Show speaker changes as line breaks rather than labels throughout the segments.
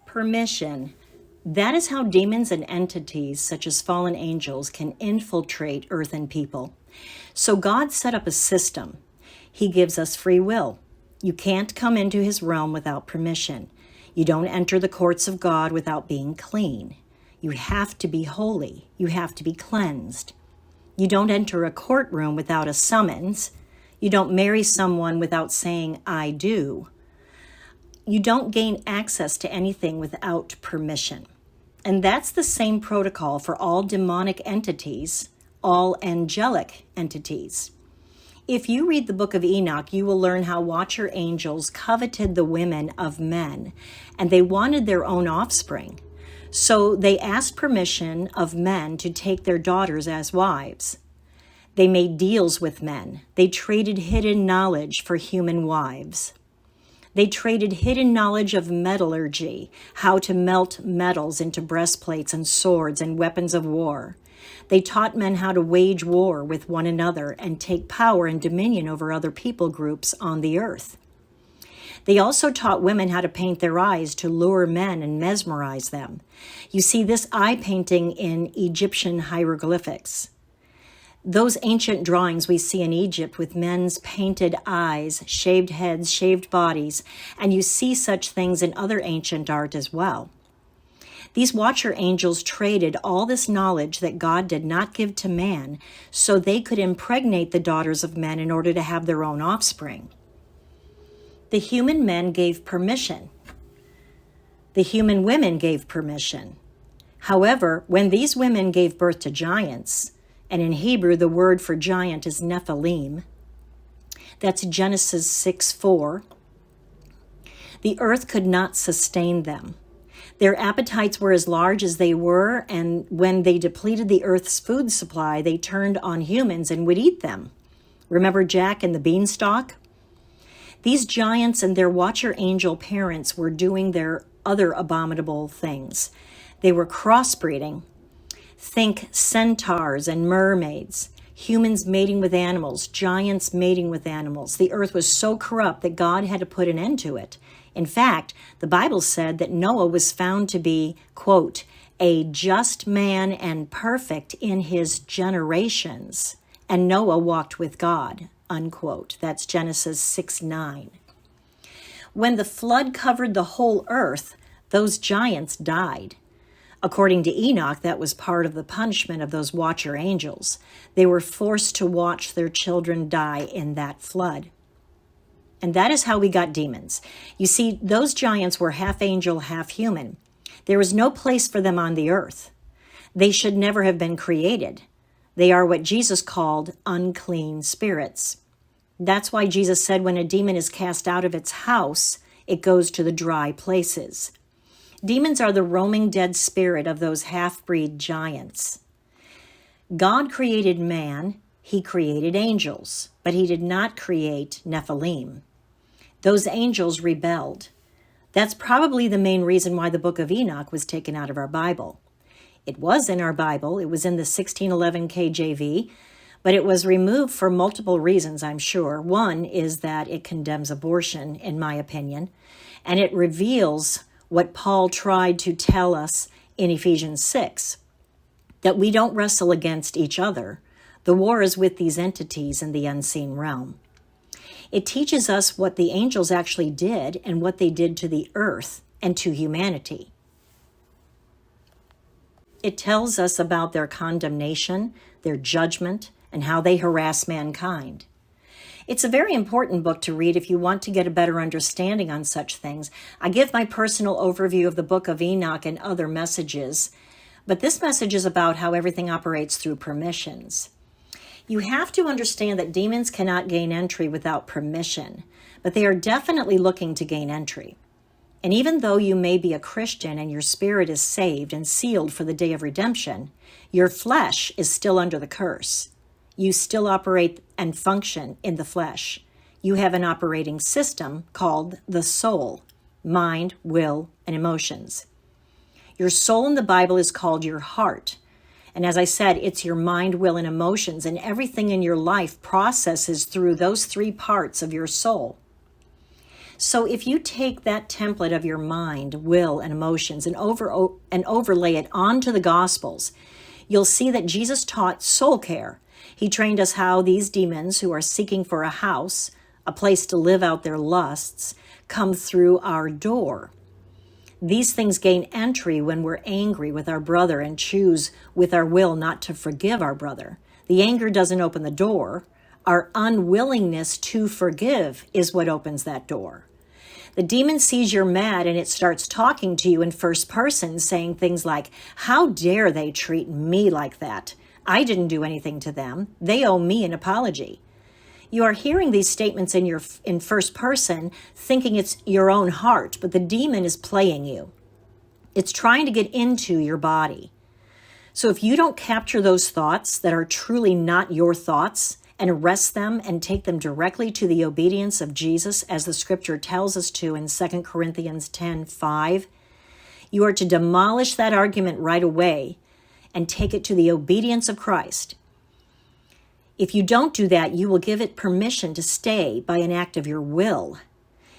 permission. That is how demons and entities such as fallen angels can infiltrate earth and people. So God set up a system. He gives us free will. You can't come into his realm without permission. You don't enter the courts of God without being clean. You have to be holy. You have to be cleansed. You don't enter a courtroom without a summons. You don't marry someone without saying, I do. You don't gain access to anything without permission. And that's the same protocol for all demonic entities, all angelic entities. If you read the book of Enoch, you will learn how watcher angels coveted the women of men, and they wanted their own offspring. So they asked permission of men to take their daughters as wives. They made deals with men. They traded hidden knowledge for human wives. They traded hidden knowledge of metallurgy, how to melt metals into breastplates and swords and weapons of war. They taught men how to wage war with one another and take power and dominion over other people groups on the earth. They also taught women how to paint their eyes to lure men and mesmerize them. You see this eye painting in Egyptian hieroglyphics. Those ancient drawings we see in Egypt with men's painted eyes, shaved heads, shaved bodies, and you see such things in other ancient art as well. These watcher angels traded all this knowledge that God did not give to man so they could impregnate the daughters of men in order to have their own offspring. The human men gave permission. The human women gave permission. However, when these women gave birth to giants, and in Hebrew the word for giant is Nephilim, that's Genesis 6:4, the earth could not sustain them. Their appetites were as large as they were, and when they depleted the earth's food supply, they turned on humans and would eat them. Remember Jack and the beanstalk? These giants and their watcher angel parents were doing their other abominable things. They were crossbreeding. Think centaurs and mermaids, humans mating with animals, giants mating with animals. The earth was so corrupt that God had to put an end to it. In fact, the Bible said that Noah was found to be, quote, a just man and perfect in his generations, and Noah walked with God, unquote. That's Genesis 6:9. When the flood covered the whole earth, those giants died. According to Enoch, that was part of the punishment of those watcher angels. They were forced to watch their children die in that flood. And that is how we got demons. You see, those giants were half angel, half human. There was no place for them on the earth. They should never have been created. They are what Jesus called unclean spirits. That's why Jesus said when a demon is cast out of its house, it goes to the dry places. Demons are the roaming dead spirit of those half-breed giants. God created man, he created angels, but he did not create Nephilim. Those angels rebelled. That's probably the main reason why the book of Enoch was taken out of our Bible. It was in our Bible, it was in the 1611 KJV, but it was removed for multiple reasons, I'm sure. One is that it condemns abortion, in my opinion, and it reveals what Paul tried to tell us in Ephesians 6, that we don't wrestle against each other. The war is with these entities in the unseen realm. It teaches us what the angels actually did and what they did to the earth and to humanity. It tells us about their condemnation, their judgment, and how they harass mankind. It's a very important book to read if you want to get a better understanding on such things. I give my personal overview of the book of Enoch and other messages, but this message is about how everything operates through permissions. You have to understand that demons cannot gain entry without permission, but they are definitely looking to gain entry. And even though you may be a Christian and your spirit is saved and sealed for the day of redemption, your flesh is still under the curse. You still operate and function in the flesh. You have an operating system called the soul, mind, will, and emotions. Your soul in the Bible is called your heart. And as I said, it's your mind, will, and emotions, and everything in your life processes through those three parts of your soul. So if you take that template of your mind, will, and emotions and overlay it onto the Gospels, you'll see that Jesus taught soul care. He trained us how these demons who are seeking for a house, a place to live out their lusts, come through our door. These things gain entry when we're angry with our brother and choose with our will not to forgive our brother. The anger doesn't open the door. Our unwillingness to forgive is what opens that door. The demon sees you're mad and it starts talking to you in first person, saying things like, "How dare they treat me like that? I didn't do anything to them. They owe me an apology." You are hearing these statements in first person, thinking it's your own heart, but the demon is playing you. It's trying to get into your body. So if you don't capture those thoughts that are truly not your thoughts and arrest them and take them directly to the obedience of Jesus, as the scripture tells us to in 2 Corinthians 10:5, you are to demolish that argument right away and take it to the obedience of Christ. If you don't do that, you will give it permission to stay by an act of your will.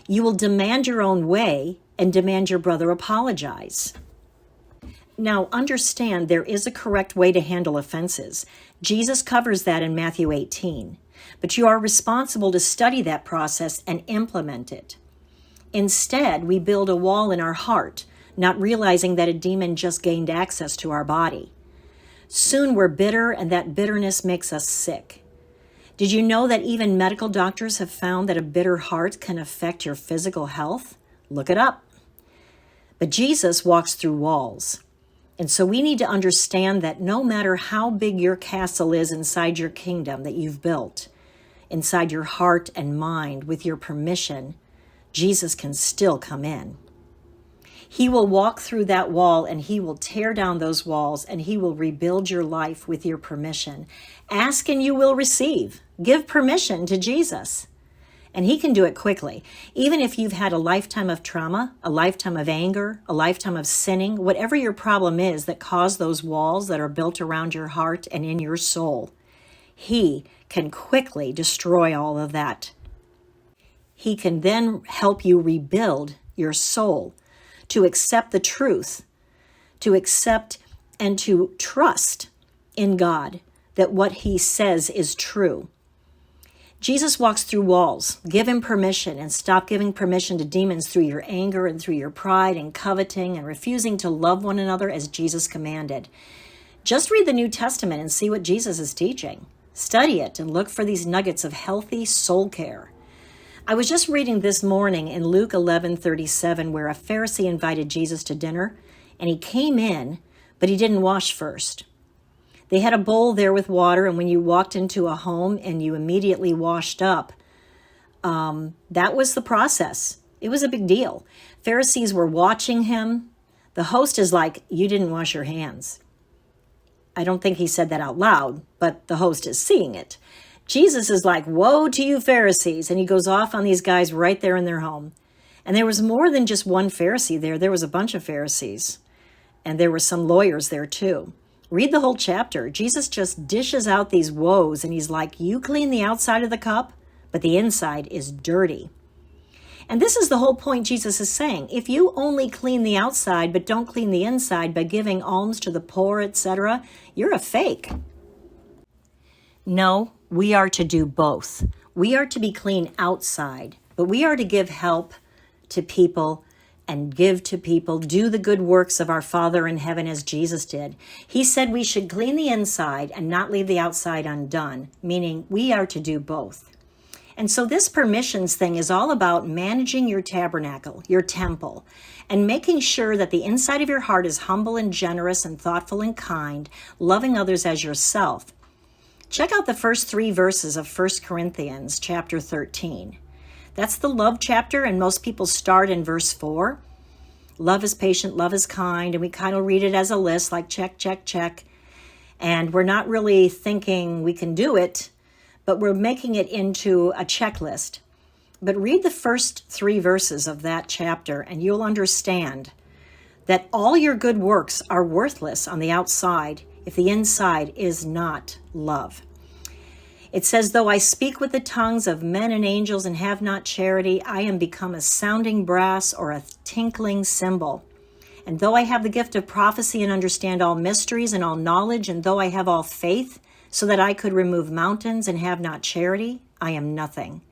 You will demand your own way and demand your brother apologize. Now, understand there is a correct way to handle offenses. Jesus covers that in Matthew 18, but you are responsible to study that process and implement it. Instead, we build a wall in our heart, not realizing that a demon just gained access to our body. Soon we're bitter, and that bitterness makes us sick. Did you know that even medical doctors have found that a bitter heart can affect your physical health? Look it up. But Jesus walks through walls. And so we need to understand that no matter how big your castle is inside your kingdom that you've built, inside your heart and mind, with your permission, Jesus can still come in. He will walk through that wall and he will tear down those walls and he will rebuild your life with your permission. Ask and you will receive. Give permission to Jesus. And he can do it quickly. Even if you've had a lifetime of trauma, a lifetime of anger, a lifetime of sinning, whatever your problem is that caused those walls that are built around your heart and in your soul, he can quickly destroy all of that. He can then help you rebuild your soul to accept the truth, to accept and to trust in God that what he says is true. Jesus walks through walls. Give him permission and stop giving permission to demons through your anger and through your pride and coveting and refusing to love one another as Jesus commanded. Just read the New Testament and see what Jesus is teaching. Study it and look for these nuggets of healthy soul care. I was just reading this morning in Luke 11:37 where a Pharisee invited Jesus to dinner and he came in, but he didn't wash first. They had a bowl there with water, and when you walked into a home and you immediately washed up, that was the process. It was a big deal. Pharisees were watching him. The host is like, "You didn't wash your hands." I don't think he said that out loud, but the host is seeing it. Jesus is like, "Woe to you Pharisees," and he goes off on these guys right there in their home. And there was more than just one Pharisee there. There was a bunch of Pharisees, and there were some lawyers there too. Read the whole chapter. Jesus just dishes out these woes, and he's like, "You clean the outside of the cup, but the inside is dirty." And this is the whole point Jesus is saying. If you only clean the outside, but don't clean the inside by giving alms to the poor, etc., you're a fake. No, we are to do both. We are to be clean outside, but we are to give help to people and give to people, do the good works of our Father in heaven as Jesus did. He said we should clean the inside and not leave the outside undone, meaning we are to do both. And so this permissions thing is all about managing your tabernacle, your temple, and making sure that the inside of your heart is humble and generous and thoughtful and kind, loving others as yourself. Check out the first 3 verses of 1 Corinthians chapter 13. That's the love chapter, and most people start in verse 4. Love is patient, love is kind, and we kind of read it as a list, like check, check, check. And we're not really thinking we can do it, but we're making it into a checklist. But read the first 3 verses of that chapter, and you'll understand that all your good works are worthless on the outside if the inside is not love. It says, though I speak with the tongues of men and angels and have not charity, I am become a sounding brass or a tinkling cymbal. And though I have the gift of prophecy and understand all mysteries and all knowledge, and though I have all faith, so that I could remove mountains and have not charity, I am nothing.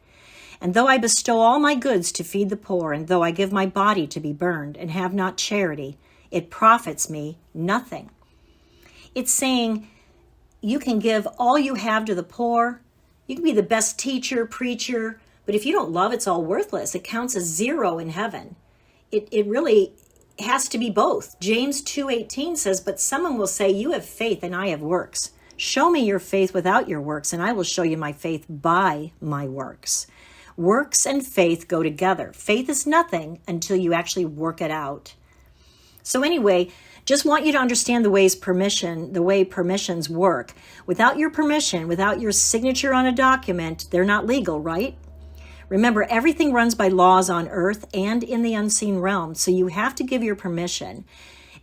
And though I bestow all my goods to feed the poor, and though I give my body to be burned and have not charity, it profits me nothing. It's saying you can give all you have to the poor. You can be the best teacher, preacher, but if you don't love, it's all worthless. It counts as zero in heaven. It really has to be both. James 2:18 says, but someone will say, you have faith and I have works. Show me your faith without your works, and I will show you my faith by my works. Works and faith go together. Faith is nothing until you actually work it out. So anyway, just want you to understand the way permissions work. Without your permission, without your signature on a document, they're not legal, right? Remember, everything runs by laws on earth and in the unseen realm, so you have to give your permission.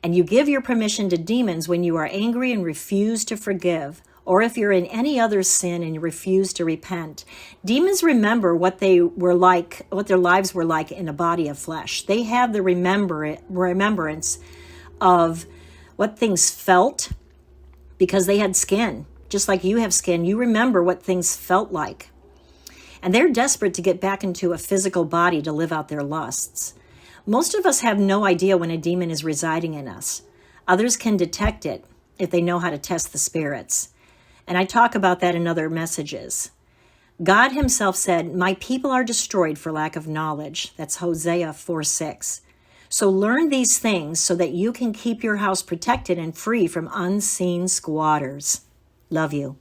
And you give your permission to demons when you are angry and refuse to forgive, or if you're in any other sin and you refuse to repent. Demons remember what they were like, what their lives were like in a body of flesh. They have the remembrance of what things felt because they had skin. Just like you have skin, you remember what things felt like. And they're desperate to get back into a physical body to live out their lusts. Most of us have no idea when a demon is residing in us. Others can detect it if they know how to test the spirits. And I talk about that in other messages. God himself said, my people are destroyed for lack of knowledge. That's Hosea 4:6. So learn these things so that you can keep your house protected and free from unseen squatters. Love you.